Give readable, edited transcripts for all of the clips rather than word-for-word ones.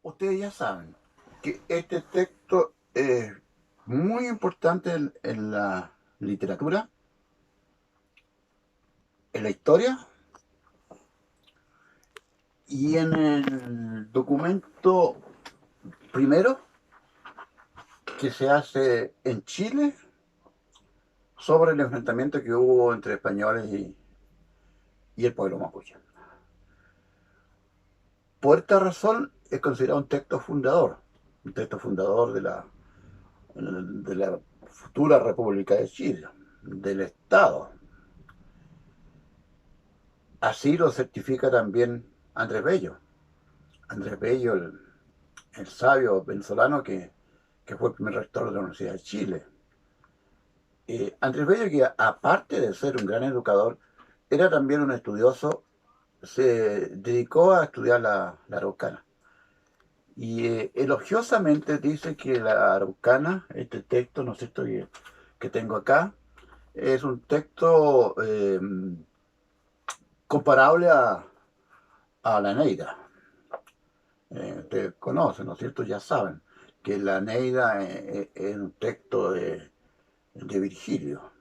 Ustedes ya saben que este texto es muy importante en la literatura, en la historia y en el documento primero que se hace en Chile sobre el enfrentamiento que hubo entre españoles y el pueblo mapuche. Por esta razón es considerado un texto fundador de la futura República de Chile, del Estado. Así lo certifica también Andrés Bello. Andrés Bello, el sabio venezolano que fue el primer rector de la Universidad de Chile. Andrés Bello, que aparte de ser un gran educador, era también un estudioso, se dedicó a estudiar la araucana. Y elogiosamente dice que la araucana, este texto, ¿no es cierto?, que tengo acá, es un texto comparable a la Neida. Ustedes conocen, ¿no es cierto? Ya saben que la Neida es un texto de Virgilio,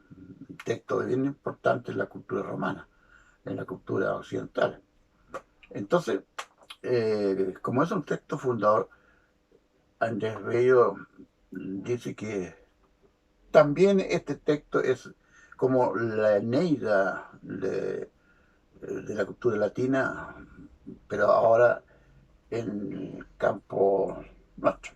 un texto bien importante en la cultura romana, en la cultura occidental. Entonces, como es un texto fundador, Andrés Bello dice que también este texto es como la Eneida de la cultura latina, pero ahora en el campo nuestro.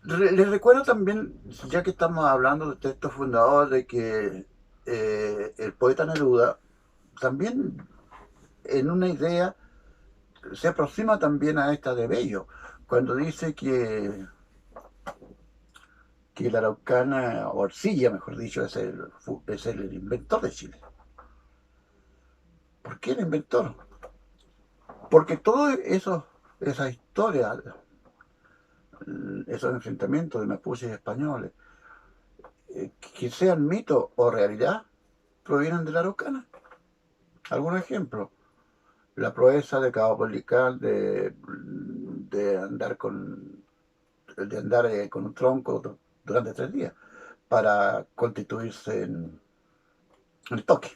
Les recuerdo también, ya que estamos hablando de texto fundador, de que el poeta Neruda también en una idea se aproxima también a esta de Bello, cuando dice que la araucana, o Arcilla, mejor dicho, es el inventor de Chile. ¿Por qué el inventor? Porque todo eso, esa historia, esos enfrentamientos de mapuches y españoles, que sean mito o realidad, provienen de la araucana. Algún ejemplo, la proeza de Cabo Polical de andar con un tronco durante 3 días para constituirse en el toque.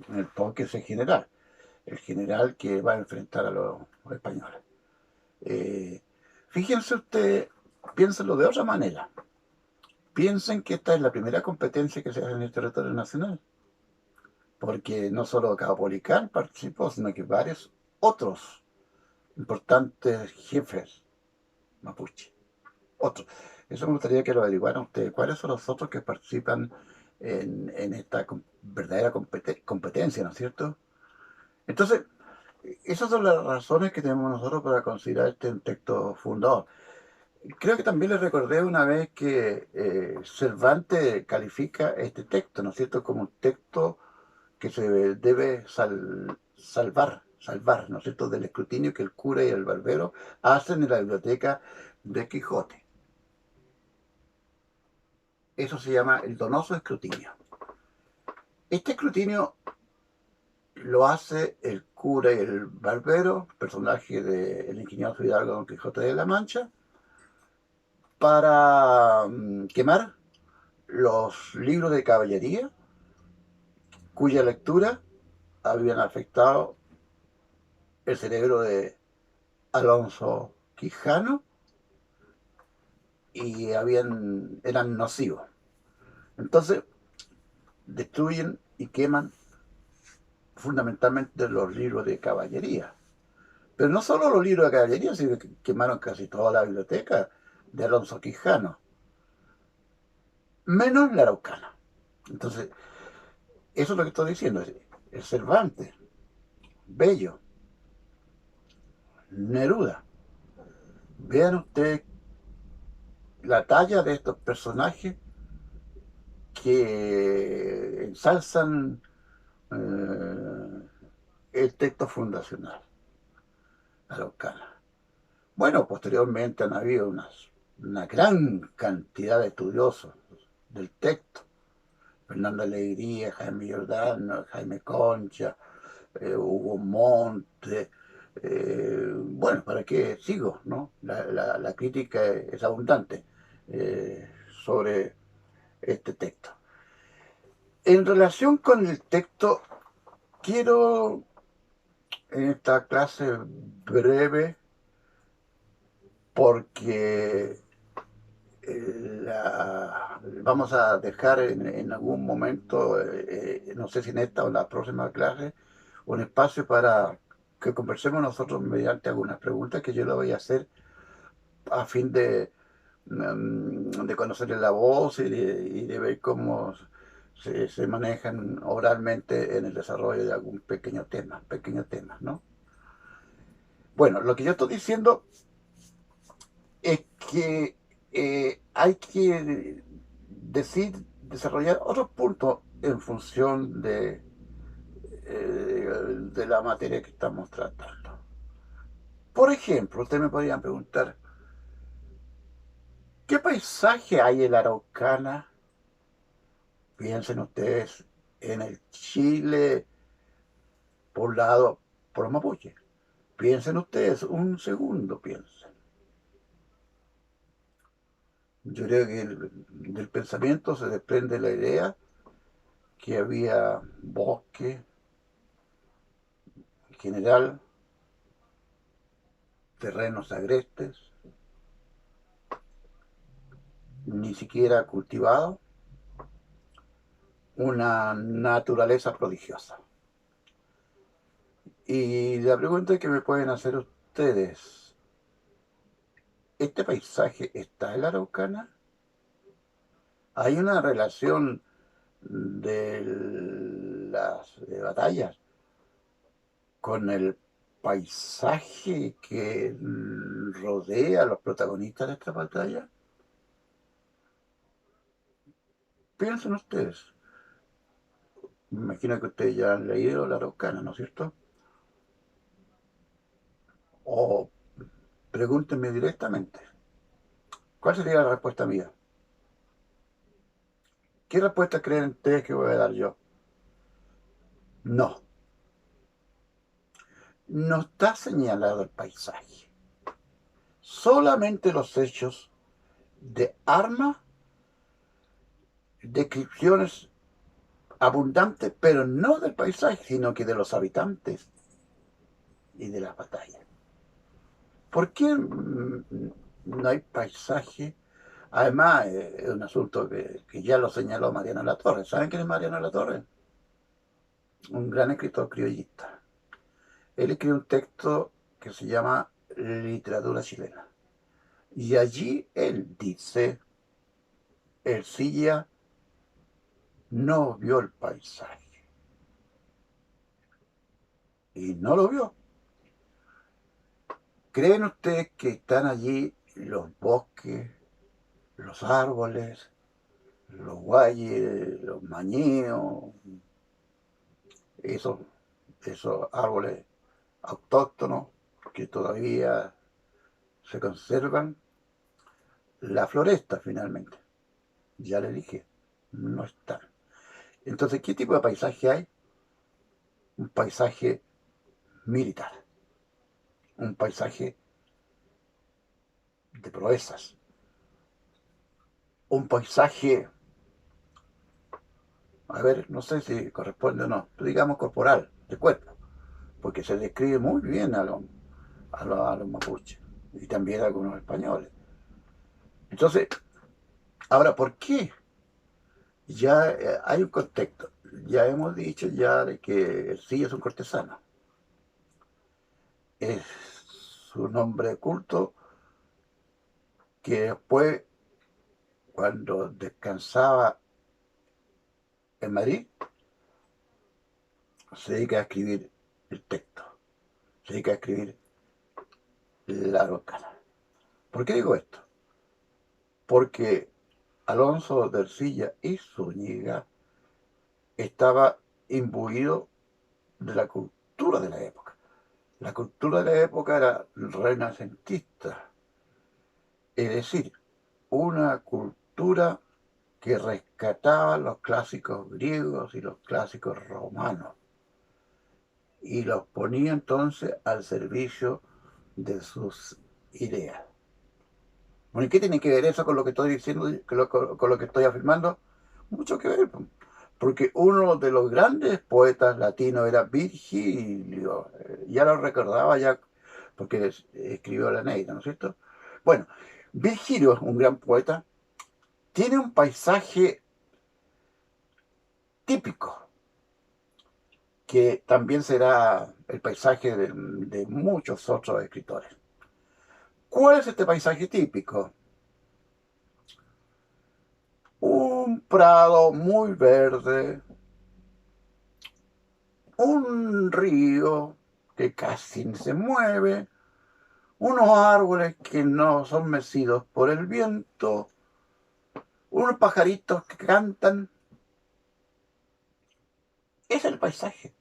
En el toque es el general que va a enfrentar a los españoles. Eh, Fíjense ustedes, piénsenlo de otra manera. Piensen que esta es la primera competencia que se hace en el territorio nacional, porque no solo Cabo Polical participó, sino que varios otros importantes jefes mapuche. Otros. Eso me gustaría que lo averiguaran ustedes. ¿Cuáles son los otros que participan en esta verdadera competencia, ¿no es cierto? Entonces, esas son las razones que tenemos nosotros para considerar este un texto fundador. Creo que también les recordé una vez que Cervantes califica este texto, ¿no es cierto?, como un texto que se debe salvar, ¿no es cierto?, del escrutinio que el cura y el barbero hacen en la biblioteca de Quijote. Eso se llama el donoso escrutinio. Este escrutinio lo hace el cura y el barbero, personaje del ingenioso hidalgo Don Quijote de la Mancha, para quemar los libros de caballería cuya lectura habían afectado el cerebro de Alonso Quijano y eran nocivos. Entonces, destruyen y queman fundamentalmente los libros de caballería. Pero no solo los libros de caballería, sino que quemaron casi toda la biblioteca de Alonso Quijano, menos la araucana. Entonces, eso es lo que estoy diciendo, es Cervantes, Bello, Neruda. Vean ustedes la talla de estos personajes que ensalzan el texto fundacional araucana. Bueno, posteriormente han habido una gran cantidad de estudiosos del texto. Fernando Alegría, Jaime Giordano, Jaime Concha, Hugo Monte, Bueno, ¿para qué sigo? ¿No? La crítica es abundante sobre este texto. En relación con el texto, quiero en esta clase breve, porque vamos a dejar en algún momento, no sé si en esta o en la próxima clase, un espacio para que conversemos nosotros mediante algunas preguntas que yo le voy a hacer a fin de conocerle la voz y de ver cómo se manejan oralmente en el desarrollo de algún pequeño tema, ¿no? Bueno, lo que yo estoy diciendo es que hay que desarrollar otros puntos en función de la materia que estamos tratando. Por ejemplo, ustedes me podrían preguntar, ¿qué paisaje hay en la Araucana? Piensen ustedes en el Chile poblado por los mapuches. Piensen ustedes, un segundo, piensen. Yo creo que del pensamiento se desprende la idea que había bosque en general, terrenos agrestes, ni siquiera cultivados, una naturaleza prodigiosa. Y la pregunta que me pueden hacer ustedes, ¿este paisaje está en la Araucana? ¿Hay una relación de las batallas con el paisaje que rodea a los protagonistas de esta batalla? Piensen ustedes. Me imagino que ustedes ya han leído La Araucana, ¿no es cierto? O pregúntenme directamente. ¿Cuál sería la respuesta mía? ¿Qué respuesta creen ustedes que voy a dar yo? No. No está señalado el paisaje. Solamente los hechos de armas, descripciones abundantes, pero no del paisaje, sino que de los habitantes y de las batallas. ¿Por qué no hay paisaje? Además, es un asunto que ya lo señaló Mariano Latorre. ¿Saben quién es Mariano Latorre? Un gran escritor criollista. Él escribió un texto que se llama Literatura chilena. Y allí él dice, Ercilla no vio el paisaje. Y no lo vio. ¿Creen ustedes que están allí los bosques, los árboles, los guayes, los mañeos, esos, esos árboles autóctonos que todavía se conservan? La floresta, finalmente. Ya le dije, no están. Entonces, ¿qué tipo de paisaje hay? Un paisaje militar, un paisaje de proezas, un paisaje, a ver, no sé si corresponde o no, digamos corporal, de cuerpo, porque se describe muy bien a los mapuches y también a algunos españoles. Entonces, ahora, ¿por qué? Ya hay un contexto. Ya hemos dicho ya de que el sí es un cortesano. Es su nombre culto que después, cuando descansaba en Madrid, se dedica a escribir el texto, se dedica a escribir la Araucana. ¿Por qué digo esto? Porque Alonso de Ercilla y Zúñiga estaba imbuido de la cultura de la época. La cultura de la época era renacentista, es decir, una cultura que rescataba los clásicos griegos y los clásicos romanos. y los ponía entonces al servicio de sus ideas. Bueno, ¿y qué tiene que ver eso con lo que estoy diciendo, con lo que estoy afirmando? Mucho que ver, porque uno de los grandes poetas latinos era Virgilio. Ya lo recordaba ya, porque escribió la Eneida, ¿no es cierto? Bueno, Virgilio, un gran poeta, tiene un paisaje típico, que también será el paisaje de muchos otros escritores. ¿Cuál es este paisaje típico? Un prado muy verde, un río que casi se mueve, unos árboles que no son mecidos por el viento, unos pajaritos que cantan. Ese es el paisaje.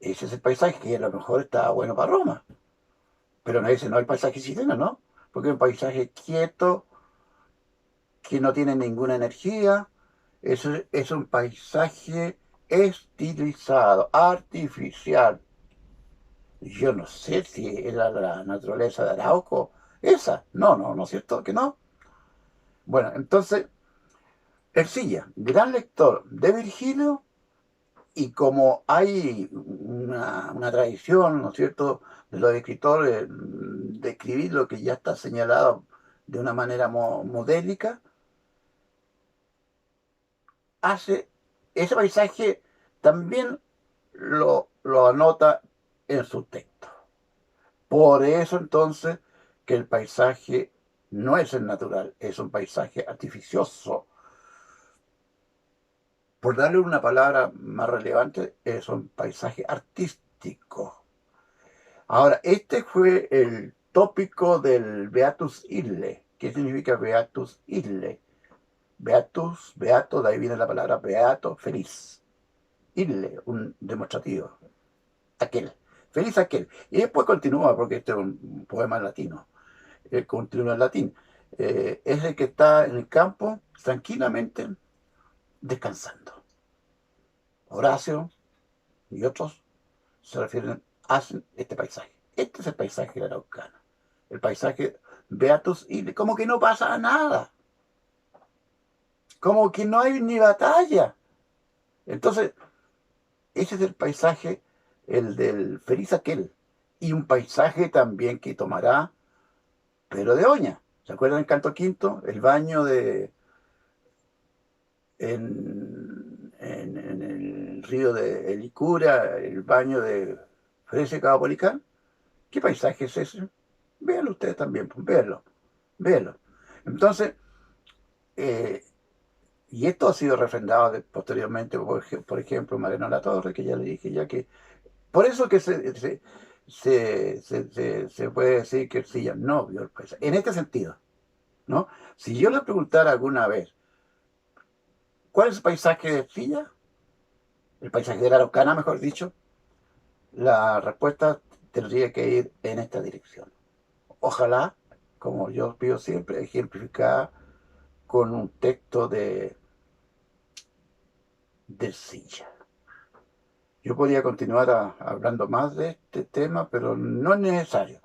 Ese es el paisaje que a lo mejor está bueno para Roma. Pero no, ese no es el paisaje chileno, ¿no? Porque es un paisaje quieto, que no tiene ninguna energía. Es un paisaje estilizado, artificial. Yo no sé si era la naturaleza de Arauco esa. No, no, ¿no es cierto que no? Bueno, entonces, Ercilla, gran lector de Virgilio, y como hay una tradición, ¿no es cierto?, de los escritores de escribir lo que ya está señalado de una manera modélica, hace ese paisaje también lo anota en su texto. Por eso entonces que el paisaje no es el natural, es un paisaje artificioso. Por darle una palabra más relevante, es un paisaje artístico. Ahora, este fue el tópico del Beatus Ille. ¿Qué significa Beatus Ille? Beatus, beato, de ahí viene la palabra beato, feliz. Ille, un demostrativo. Aquel. Feliz aquel. Y después continúa, porque este es un poema en latino. Continúa en latín. Es el que está en el campo tranquilamente descansando. Horacio y otros se refieren, hacen este paisaje. Este es el paisaje de la Araucana. El paisaje Beatus y como que no pasa nada. Como que no hay ni batalla. Entonces, ese es el paisaje, el del feliz aquel. Y un paisaje también que tomará Pedro de Oña. ¿Se acuerdan el canto quinto? El baño de en el río de Licura, el baño de Frese Cabo. ¿Qué paisaje es ese? Véanlo ustedes también, pues, véanlo, véanlo. Entonces, eh, y esto ha sido refrendado posteriormente por ejemplo, Mariano Latorre, que ya le dije ya que, por eso que se puede decir que Ercilla no vio el paisaje. En este sentido, ¿no? Si yo le preguntara alguna vez, ¿cuál es el paisaje de Ercilla? El paisaje de la Araucana, mejor dicho, la respuesta tendría que ir en esta dirección. Ojalá, como yo pido siempre, ejemplificada con un texto de Ercilla. Yo podría continuar hablando más de este tema, pero no es necesario.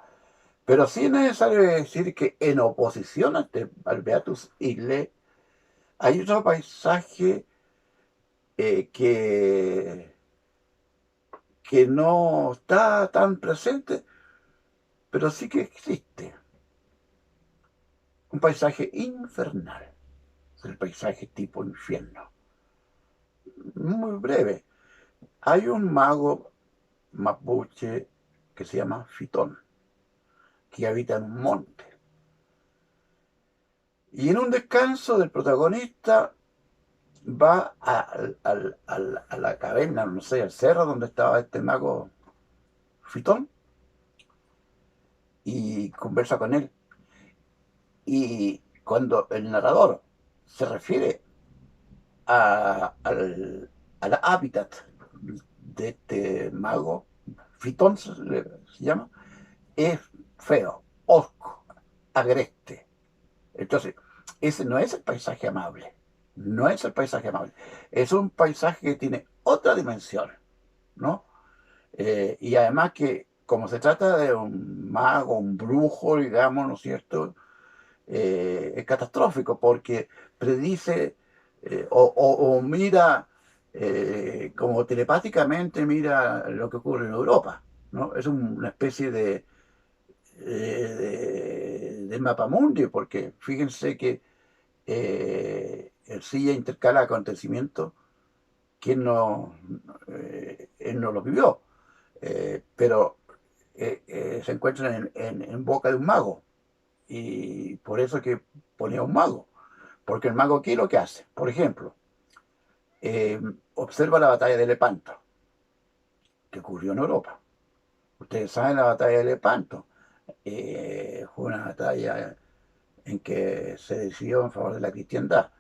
Pero sí es necesario decir que en oposición al Beatus Ille hay otro paisaje que no está tan presente, pero sí que existe. Un paisaje infernal, el paisaje tipo infierno. Muy breve. Hay un mago mapuche que se llama Fitón, que habita en un monte. Y en un descanso del protagonista va a la caverna, no sé, al cerro donde estaba este mago Fitón y conversa con él. Y cuando el narrador se refiere al hábitat de este mago, Fitón se llama, es feo, osco, agreste. Entonces, ese no es el paisaje amable, no es el paisaje amable, es un paisaje que tiene otra dimensión, ¿no? Y además que, como se trata de un mago, un brujo, digamos, ¿no es cierto? Es catastrófico porque predice o mira, como telepáticamente mira lo que ocurre en Europa, ¿no? Es una especie de mapamundi, porque fíjense que el SIA intercala acontecimientos que él no los vivió, pero se encuentran en boca de un mago, y por eso que ponía un mago, porque el mago aquí lo que hace, por ejemplo, eh, observa la batalla de Lepanto, que ocurrió en Europa. Ustedes saben la batalla de Lepanto, fue una batalla en que se decidió en favor de la cristiandad.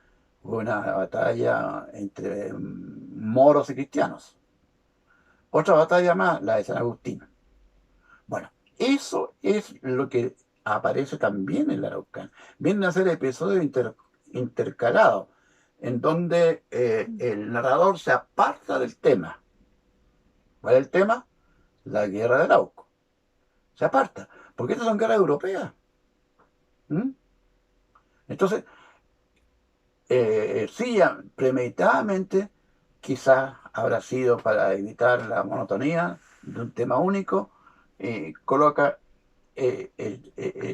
Fue una batalla entre moros y cristianos. Otra batalla más, la de San Agustín. Bueno, eso es lo que aparece también en la Araucana. Vienen a ser episodios intercalados, en donde el narrador se aparta del tema. ¿Cuál es el tema? La guerra de Arauco. Se aparta, porque estas son guerras europeas. ¿Mm? Entonces, sí, ya premeditadamente, quizás habrá sido para evitar la monotonía de un tema único, coloca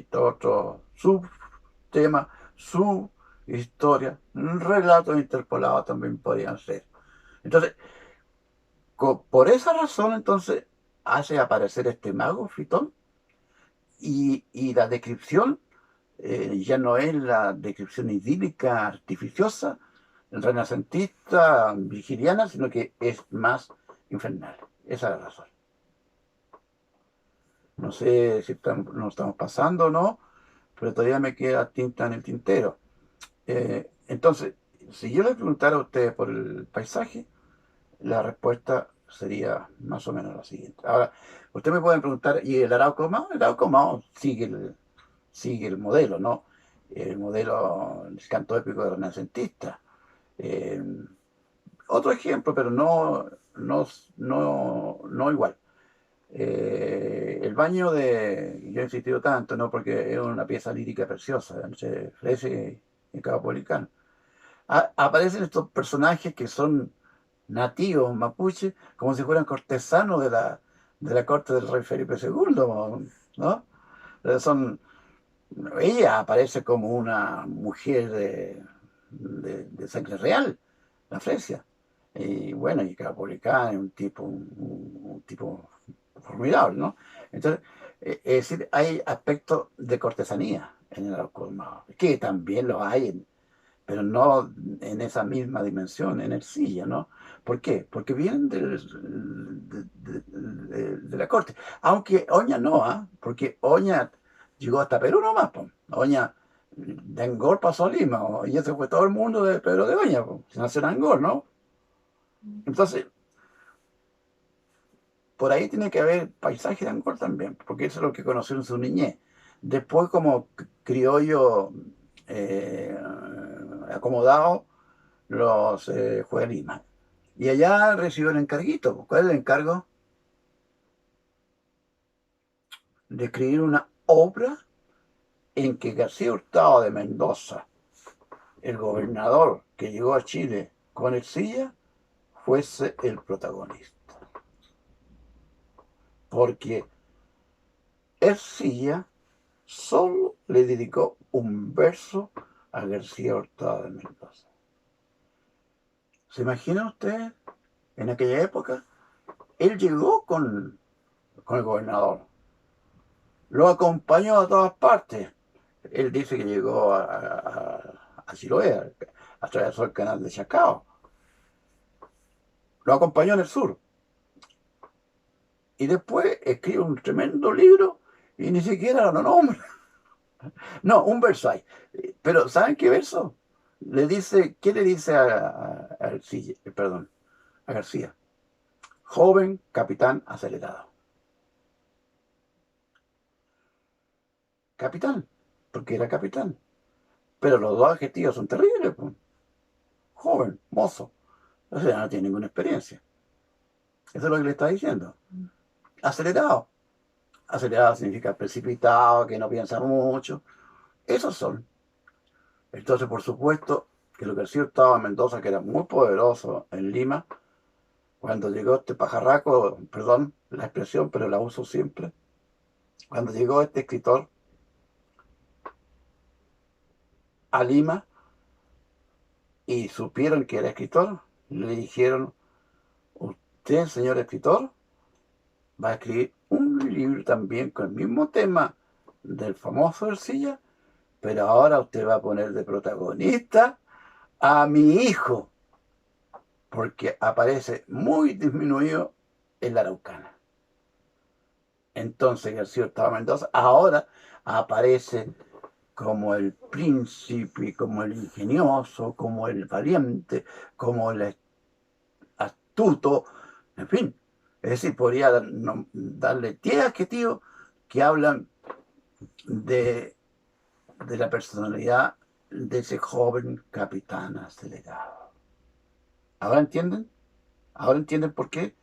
todo otro subtema, su historia, relatos interpolados también podrían ser. Entonces, por esa razón, entonces, hace aparecer este mago, Fitón, y la descripción ya no es la descripción idílica, artificiosa, renacentista, virgiliana, sino que es más infernal. Esa es la razón. No sé si nos estamos pasando o no, pero todavía me queda tinta en el tintero. Entonces, si yo le preguntara a usted por el paisaje, la respuesta sería más o menos la siguiente. Ahora, usted me puede preguntar, ¿y el Arauco Mao? El Arauco Mao sigue el modelo, ¿no? El modelo del canto épico de renacentista. Eh, Otro ejemplo, pero no igual. El baño yo he insistido tanto, ¿no? Porque es una pieza lírica preciosa entre Freire y Cabo aparecen estos personajes que son nativos mapuche, como si fueran cortesanos de la corte del rey Felipe II, ¿no? Son Ella aparece como una mujer de sangre real, la Fresia. Y bueno, y Capolicán es un tipo formidable, ¿no? Entonces, es decir, hay aspectos de cortesanía en el Alcormado, que también los hay, pero no en esa misma dimensión, en el silla, ¿no? ¿Por qué? Porque vienen de la corte. Aunque Oña no, ¿ah? Porque Oña llegó hasta Perú nomás, po. Oña de Angol pasó a Lima, y ese fue todo el mundo de Pedro de Oña, po. Se nació en Angol, ¿no? Entonces, por ahí tiene que haber paisaje de Angol también, porque eso es lo que conoció en su niñez. Después, como criollo eh, acomodado, fue a Lima. Y allá recibió el encarguito. ¿Cuál es el encargo? De escribir una obra en que García Hurtado de Mendoza, el gobernador que llegó a Chile con Ercilla, fuese el protagonista. Porque Ercilla solo le dedicó un verso a García Hurtado de Mendoza. ¿Se imagina usted en aquella época? Él llegó con el gobernador, lo acompañó a todas partes. Él dice que llegó a Chiloé, atravesó el canal de Chacao, lo acompañó en el sur, y después escribe un tremendo libro y ni siquiera lo nombra. No, un verso hay. Pero ¿saben qué verso? ¿Qué le dice perdón, a García? Joven capitán acelerado. Capitán, porque era capitán. Pero los dos adjetivos son terribles, pues. Joven, mozo. O sea, no tiene ninguna experiencia. Eso es lo que le está diciendo. Acelerado. Acelerado significa precipitado, que no piensa mucho. Esos son. Entonces, por supuesto, que lo que sí estaba en Mendoza, que era muy poderoso en Lima, cuando llegó este pajarraco, perdón la expresión, pero la uso siempre, cuando llegó este escritor a Lima y supieron que era escritor, le dijeron, usted, señor escritor, va a escribir un libro también con el mismo tema del famoso Ercilla, pero ahora usted va a poner de protagonista a mi hijo, porque aparece muy disminuido en la Araucana. Entonces García Hurtado Mendoza ahora aparece como el príncipe, como el ingenioso, como el valiente, como el astuto, en fin. Es decir, podría darle 10 adjetivos que hablan de, de la personalidad de ese joven capitán acelerado. ¿Ahora entienden? ¿Ahora entienden por qué?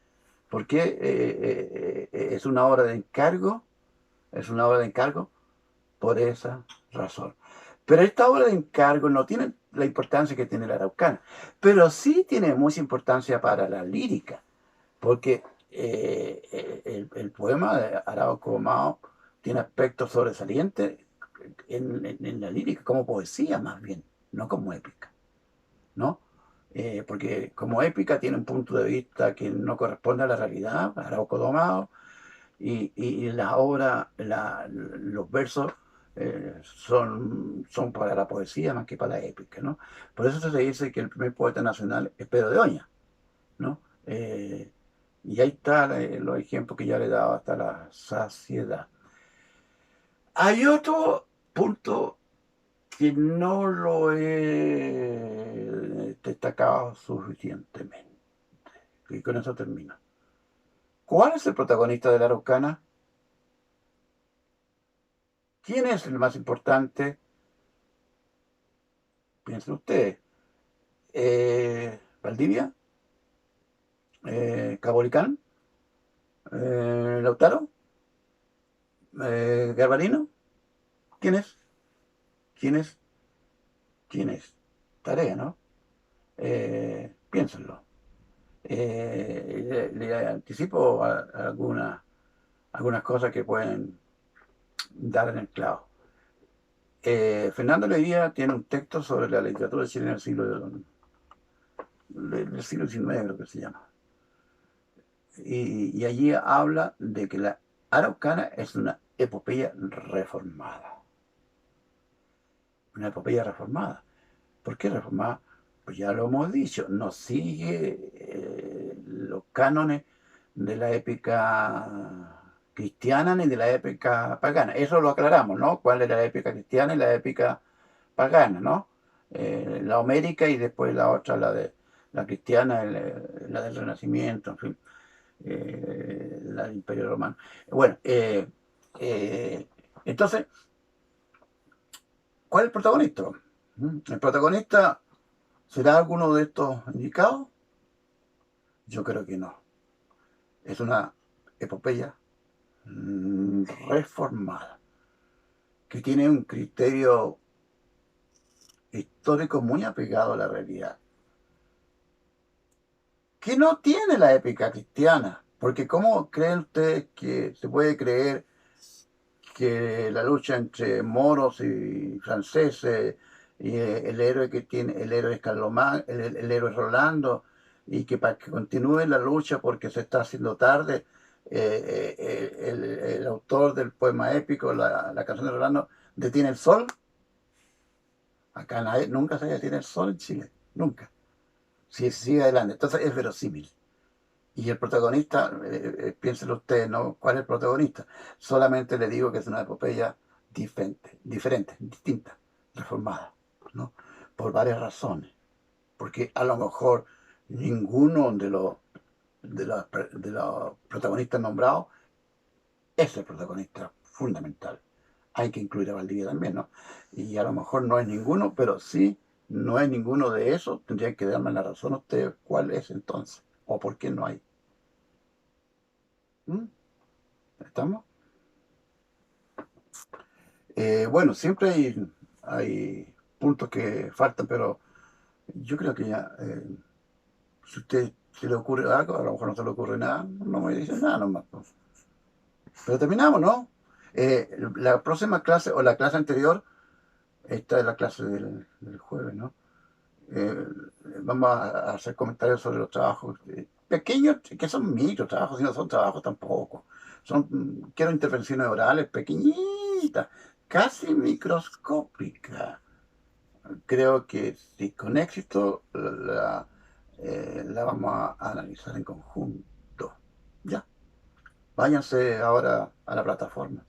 Porque es una obra de encargo, es una obra de encargo por esa razón. Pero esta obra de encargo no tiene la importancia que tiene la Araucana, pero sí tiene mucha importancia para la lírica, porque el poema de Arauco Mao tiene aspectos sobresalientes en la lírica, como poesía más bien, no como épica, ¿no? Porque como épica tiene un punto de vista que no corresponde a la realidad, Arauco Domado, y la obra, los versos son para la poesía más que para la épica, ¿no? Por eso se dice que el primer poeta nacional es Pedro de Oña, ¿no? Y ahí están los ejemplos que ya le he dado hasta la saciedad. Hay otro punto que no lo he destacado suficientemente. Y con eso termino. ¿Cuál es el protagonista de la Araucana? ¿Quién es el más importante? Piensen ustedes. Valdivia, Cabolicán, Lautaro, Garbarino. ¿Quién es? ¿Quién es? ¿Quién es? Tarea, ¿no? Piénsenlo. Le anticipo algunas cosas que pueden dar en el clavo. Fernando Leguía tiene un texto sobre la literatura chilena del siglo XIX, creo que se llama. Y allí habla de que la Araucana es una epopeya reformada. Una epopeya reformada. ¿Por qué reformada? Pues ya lo hemos dicho, no sigue los cánones de la épica cristiana ni de la épica pagana. Eso lo aclaramos, ¿no? ¿Cuál es la épica cristiana y la épica pagana, ¿no? La homérica y después la otra, la cristiana, la del Renacimiento, en fin, la del Imperio Romano. Bueno, eh, entonces, ¿cuál es el protagonista? El protagonista será alguno de estos indicados. Yo creo que no. Es una epopeya reformada, que tiene un criterio histórico muy apegado a la realidad, que no tiene la épica cristiana, porque ¿cómo creen ustedes que se puede creer que la lucha entre moros y franceses, y el héroe que tiene, el héroe es Carlomán, el héroe es Rolando, y que para que continúe la lucha porque se está haciendo tarde, el autor del poema épico, la canción de Rolando, detiene el sol? Acá nunca se detiene el sol en Chile, nunca. Si sigue adelante, entonces es verosímil. Y el protagonista, piénselo usted, ¿no? ¿Cuál es el protagonista? Solamente le digo que es una epopeya diferente, distinta, reformada, ¿no? Por varias razones. Porque a lo mejor ninguno de los protagonistas nombrados es el protagonista fundamental. Hay que incluir a Valdivia también, ¿no? Y a lo mejor no es ninguno, pero sí, no es ninguno de esos. Tendrían que darme la razón a ustedes cuál es entonces, o por qué no hay. ¿Mm? ¿Estamos? Bueno, siempre hay puntos que faltan, pero yo creo que ya, si a usted se le ocurre algo, a lo mejor no se le ocurre nada, no me dice nada nomás, pues. Pero terminamos, ¿no? La próxima clase o la clase anterior, esta es la clase del jueves, ¿no? Eh, Vamos a hacer comentarios sobre los trabajos pequeños, que son micro trabajos, y no son trabajos tampoco. Quiero intervenciones orales pequeñitas, casi microscópicas. Creo que si con éxito la vamos a analizar en conjunto. Ya, váyanse ahora a la plataforma.